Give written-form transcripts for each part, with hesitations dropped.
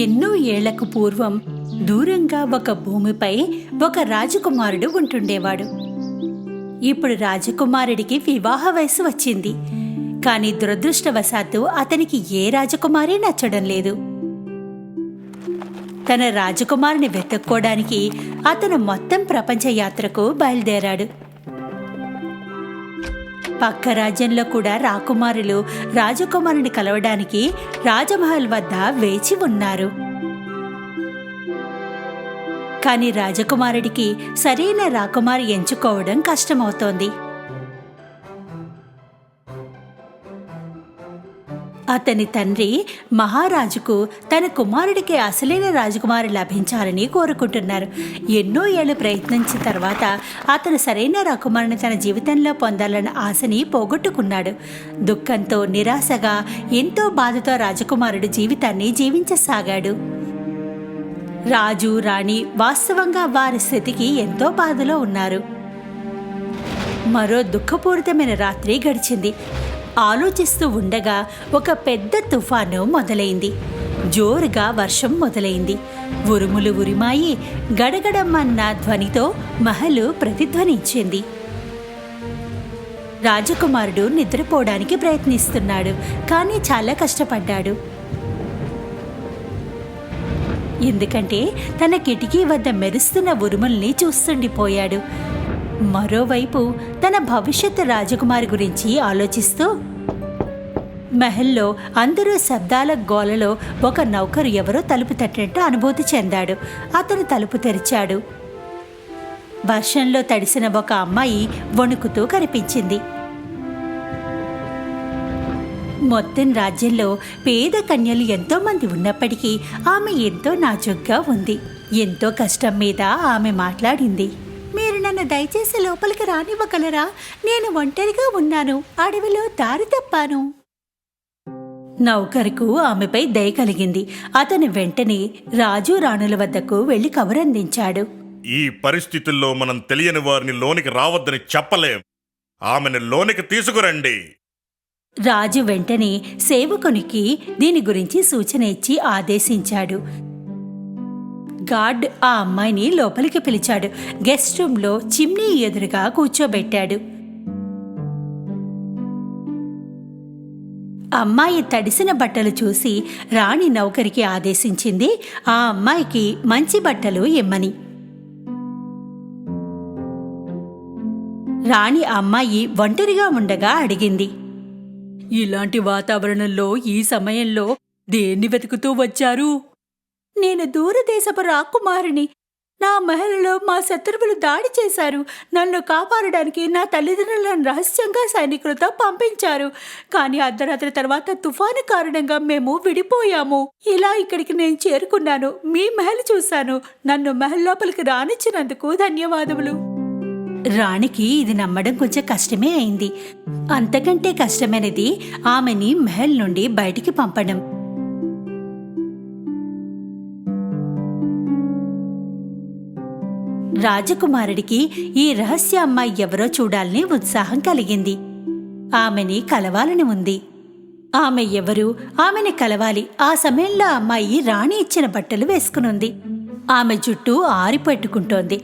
ఎన్నో ఏళ్లకు పూర్వం దూరంగా ఒక భూమిపై ఒక రాజకుమారుడు ఉంటుండేవాడు. ఇప్పుడు రాజకుమారుడికి వివాహ వయసు వచ్చింది. కాని దురదృష్టవశాత్తు అతనికి ఏ రాజకుమారి నచ్చడం లేదు. తన రాజకుమారిని వెతుక్కోవడానికి అతను మొత్తం ప్రపంచ యాత్రకు బయలుదేరాడు. పక్క రాజ్యంలో కూడా రాకుమారులు రాజకుమారుని కలవడానికి రాజమహల్ వద్ద వేచి ఉన్నారు. కాని రాజకుమారుడికి సరైన రాకుమారి ఎంచుకోవడం కష్టమవుతోంది. అతని తండ్రి మహారాజుకు తన కుమారుడికి అసలైన రాజకుమారి లభించాలని కోరుకుంటున్నారు. ఎన్నో ఏళ్లు ప్రయత్నించిన తర్వాత అతను సరైన రాకుమారిని తన జీవితంలో పొందాలన్న ఆశని పోగొట్టుకున్నాడు. దుఃఖంతో, నిరాశగా, ఎంతో బాధతో రాజకుమారుడు జీవితాన్ని జీవించసాగాడు. రాజు, రాణి వాస్తవంగా వారి స్థితికి ఎంతో బాధలో ఉన్నారు. మరో దుఃఖపూరితమైన రాత్రి గడిచింది. ఆలోచిస్తూ ఉండగా ఒక పెద్ద తుఫాను మొదలైంది. జోరుగా వర్షం మొదలైంది. ఉరుములు ఉరిమాయి గడగడమన్న ధ్వనితో మహలు ప్రతిధ్వనించింది. రాజకుమారుడు నిద్రపోవడానికి ప్రయత్నిస్తున్నాడు, కానీ చాలా కష్టపడ్డాడు. ఎందుకంటే తన కిటికీ వద్ద మెరుస్తున్న ఉరుముల్ని చూస్తుండిపోయాడు. మరోవైపు తన భవిష్యత్తు రాజకుమారి గురించి ఆలోచిస్తూ మహల్లో అందరూ శబ్దాల గోలలో ఒక నౌకరు ఎవరో తలుపు తట్టినట్టు అనుభూతి చెందాడు. అతను తలుపు తెరిచాడు. వర్షంలో తడిసిన ఒక అమ్మాయి వణుకుతూ కనిపించింది. మొత్తం రాజ్యంలో పేద కన్యలు ఎంతో మంది ఉన్నప్పటికీ ఆమె ఎంతో నాజుగ్గా ఉంది. ఎంతో కష్టం మీద ఆమె మాట్లాడింది. మీరు నన్ను దయచేసి లోపలికి రానివ్వగలరా? నేను ఒంటరిగా ఉన్నాను. అడవిలో దారి తప్పాను. నౌకరుకు ఆమెపై దయ కలిగింది. అతను వెంటనే రాజు, రాణుల వద్దకు వెళ్లి కబురందించాడు. ఈ పరిస్థితుల్లో మనం తెలియని వారిని లోనికి రావద్దని చెప్పలేం. ఆమెను లోనికి తీసుకురండి. రాజు వెంటనే సేవకునికి దీని గురించి సూచన ఇచ్చి ఆదేశించాడు. గార్డ్ ఆ అమ్మాయిని లోపలికి పిలిచాడు. గెస్ట్ రూమ్లో చిమ్నీ ఎదురుగా కూర్చోబెట్టాడు. అమ్మాయి తడిసిన బట్టలు చూసి రాణి నౌకరికి ఆదేశించింది ఆ అమ్మాయికి మంచి బట్టలు ఇమ్మని. రాణి అమ్మాయి ఒంటరిగా ఉండగా అడిగింది, ఇలాంటి వాతావరణంలో ఈ సమయంలో దేన్ని వెతుకుతూ వచ్చారు? నేను దూరదేశపు రాకుమారిని. నా మహల్లో మా శత్రువులు దాడి చేశారు. నన్ను కాపాడడానికి నా తల్లిదండ్రులను రహస్యంగా సైనికులతో పంపించారు. కానీ అర్ధరాత్రి తర్వాత తుఫాను కారణంగా మేము విడిపోయాము. ఇలా ఇక్కడికి నేను చేరుకున్నాను. మీ మహల్ చూశాను. నన్ను మహల్ లోపలికి రానిచ్చినందుకు ధన్యవాదములు. రాణికి ఇది నమ్మడం కొంచెం కష్టమే అయింది. అంతకంటే కష్టమైనది ఆమెని మహల్ నుండి బయటికి పంపడం. రాజకుమారుడికి ఈ రహస్య అమ్మాయి ఎవరో చూడాలని ఉత్సాహం కలిగింది. ఆమెని కలవాలని ఉంది. ఆమె ఎవరు? ఆమెని కలవాలి. ఆ సమయంలో అమ్మాయి రాణి ఇచ్చిన బట్టలు వేసుకునుంది. ఆమె జుట్టు ఆరిపెట్టుకుంటోంది.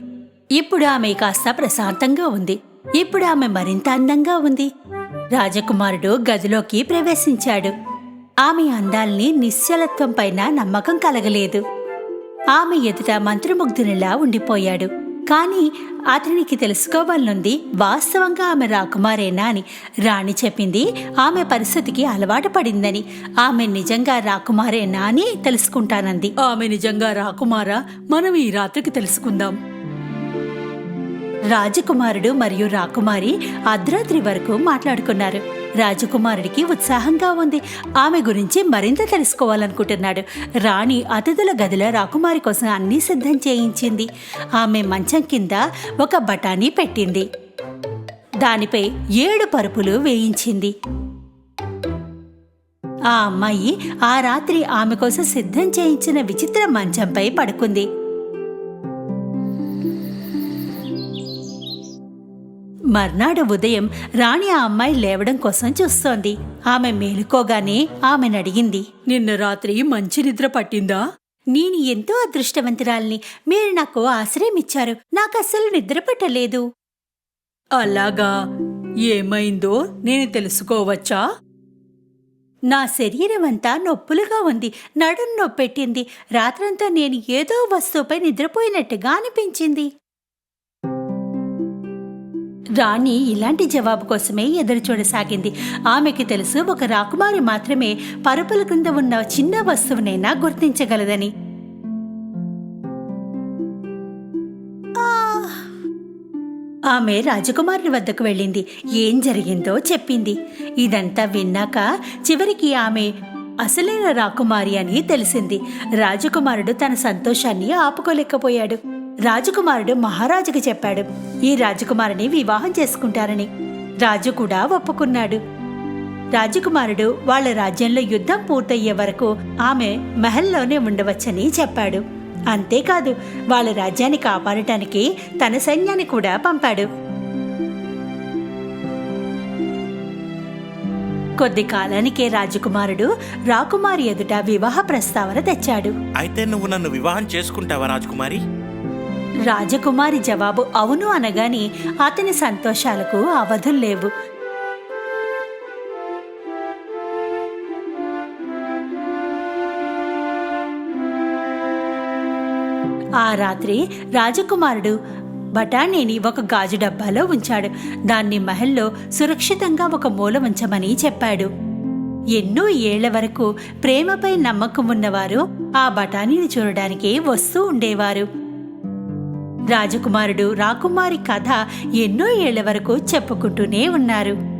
ఇప్పుడు ఆమె కాస్త ప్రశాంతంగా ఉంది. ఇప్పుడు ఆమె మరింత అందంగా ఉంది. రాజకుమారుడు గదిలోకి ప్రవేశించాడు. ఆమె అందాల్ని, నిశ్చలత్వం పైన నమ్మకం కలగలేదు. ఆమె ఎదుట మంత్రముగ్ధునిలా ఉండిపోయాడు. కాని అతనికి తెలుసుకోవాలనుంది వాస్తవంగా ఆమె రాకుమారేనా అని. రాణి చెప్పింది ఆమె పరిస్థితికి అలవాటు పడిందని. ఆమె నిజంగా రాకుమారేనా అని తెలుసుకుంటానంది. ఆమె నిజంగా రాకుమారా? మనం ఈ రాత్రికి తెలుసుకుందాం. రాజకుమారుడు మరియు రాకుమారి అర్ధరాత్రి వరకు మాట్లాడుకున్నారు. రాజకుమారుడికి ఉత్సాహంగా ఉంది. ఆమె గురించి మరింత తెలుసుకోవాలనుకుంటున్నాడు. రాణి అతిథుల గదిలో రాకుమారి కోసం అన్నీ సిద్ధం చేయించింది. ఆమె మంచం కింద ఒక బఠానీ పెట్టింది. దానిపై 7 పరుపులు వేయించింది. ఆ అమ్మాయి ఆ రాత్రి ఆమె కోసం సిద్ధం చేయించిన విచిత్ర మంచంపై పడుకుంది. మర్నాడు ఉదయం రాణి ఆ అమ్మాయి లేవడం కోసం చూస్తోంది. ఆమె మేలుకోగానే ఆమెనడిగింది, నిన్న రాత్రి మంచి నిద్ర పట్టిందా? నేను ఎంతో అదృష్టవంతురాల్ని. మీరు నాకు ఆశ్రయం ఇచ్చారు. నాకస్సలు నిద్ర పట్టలేదు. అలాగా? ఏమైందో నేను తెలుసుకోవచ్చా? నా శరీరమంతా నొప్పులుగా ఉంది. నడుం నొప్పెట్టింది. రాత్రంతా నేను ఏదో వస్తువుపై నిద్రపోయినట్టుగా అనిపించింది. రాణి ఇలాంటి జవాబు కోసమే ఎదురుచూడసాగింది. ఆమెకి తెలుసు, ఒక రాకుమారి మాత్రమే పరుపుల క్రింద ఉన్న చిన్న వస్తువునైనా గుర్తించగలదని. ఆమె రాజకుమారుని వద్దకు వెళ్ళింది. ఏం జరిగిందో చెప్పింది. ఇదంతా విన్నాక చివరికి ఆమె అసలైన రాకుమారి అని తెలిసింది. రాజకుమారుడు తన సంతోషాన్ని ఆపుకోలేకపోయాడు. రాజకుమారుడు మహారాజుకి చెప్పాడు ఈ రాజకుమారిని వివాహం చేసుకుంటారని. రాజు కూడా ఒప్పుకున్నాడు. రాజకుమారుడు వాళ్ళ రాజ్యంలో యుద్ధం పూర్తయ్యే వరకు ఆమె మహల్లోనే ఉండవచ్చని చెప్పాడు. అంతేకాదు, వాళ్ళ రాజ్యాన్ని కాపాడటానికి తన సైన్యాన్ని కూడా పంపాడు. కొద్ది కాలానికే రాజకుమారుడు రాకుమారి ఎదుట వివాహ ప్రస్తావన తెచ్చాడు. అయితే నువ్వు నన్ను వివాహం చేసుకుంటావా రాజకుమారి? రాజకుమారి జవాబు అవును అనగాని అతని సంతోషాలకు అవధుల్లేవు. ఆ రాత్రి రాజకుమారుడు బఠానీని ఒక గాజు డబ్బాలో ఉంచాడు. దాన్ని మహల్లో సురక్షితంగా ఒక మూల ఉంచమని చెప్పాడు. ఎన్నో ఏళ్ల వరకు ప్రేమపై నమ్మకం ఉన్నవారు ఆ బఠానీని చూడడానికి వస్తూ ఉండేవారు. రాజకుమారుడు రాకుమారి కథ ఎన్నో ఏళ్ల వరకు చెప్పుకుంటూనే ఉన్నారు.